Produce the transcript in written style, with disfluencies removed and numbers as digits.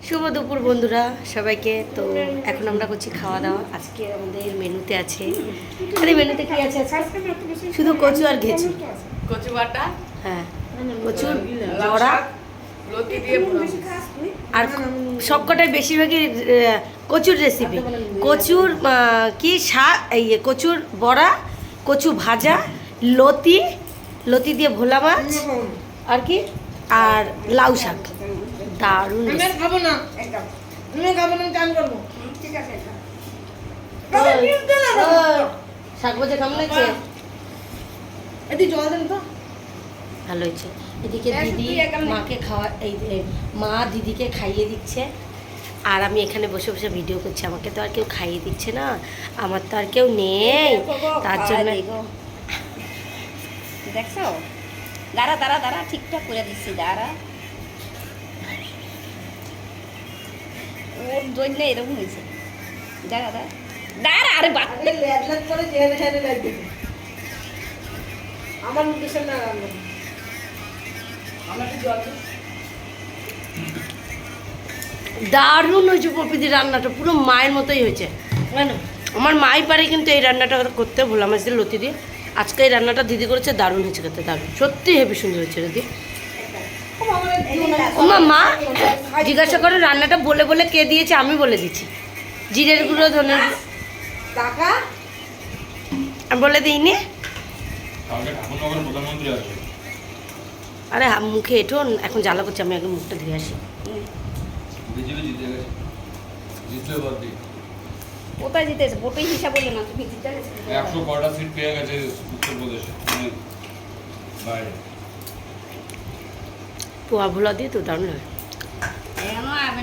শুভ দুপুর বন্ধুরা সবাইকে। তো এখন আমরা করছি খাওয়া দাওয়া। আজকে আমাদের মেনুতে আছে, আরে মেনুতে কি আছে আজকে? শুধু কচু আর ঘেঁচু, কচু বাটা, হ্যাঁ কচুর বড়া লতি দিয়ে আর সবকটাই বেশিরভাগই কচুর রেসিপি। কচুর কি শাক, এই কচুর বড়া, কচু ভাজা, লতি লতি দিয়ে ভোলা মাছ আর কি, আর লাউ শাক। দারুণ আমি খাবো না, আমি খাবো না, চান করবো। ঠিক আছে, শাক ভাজা কেমন লাগছে? এদি জল দেন তো। ভালো হয়েছে। এদিকে দিদি মাকে খাওয়া, এই মা দিদিকে খাইয়ে দিচ্ছে আর আমি এখানে বসে বসে ভিডিও করছি। আমাকে তো আর কেউ খাইয়ে দিচ্ছে না, আমার তো আর কেউ নেই, তার জন্য দেখছো, দাঁড়া দাঁড়া দাঁড়া, ঠিকঠাক করে দিচ্ছি, দাঁড়া। ওর জন্য এরকম হয়েছে, দাঁড়া দাঁড়া দাঁড়া। আরে আমার মুখের সামনে রান্না আমাকে জল দিন। দারুণ হয়েছে প্রকৃতির রান্নাটা, পুরো মায়ের মতোই হয়েছে। আমার মাই পারে কিন্তু এই রান্নাটা করতে, ভোলা মাছ দিয়ে লতি দিয়ে। আজকে এই রান্নাটা দিদি করেছে, দারুণ হয়েছে খেতে, দারুণ, সত্যি হেবি সুন্দর হয়েছে দিদি। ওমা মা জিজ্ঞাসা করে রান্নাটা বলে বলে কে দিয়েছে, আমি বলে দিচ্ছি। জিরের গুঁড়ো, ধনের গুঁড়ো টাকা আমি বলে দিইনি। প্রধানমন্ত্রী আসবে। আরে মুখে এঁটো, এখন জ্বালা করছে, আমি আগে মুখটা ধুয়ে আসি। বিজেপি জিতে গেছে, জিতলে বাদ দিই। কোথায় জিতেছে? ভোটের হিসাব হলো না, তুমি জিতে গেছো। 100 কটা সিট পেয়ে গেছে উত্তরপ্রদেশে, মানে বাইরে। পোয়া ভোলা দিয়ে তো দারুণ লাগে। এখনো আমি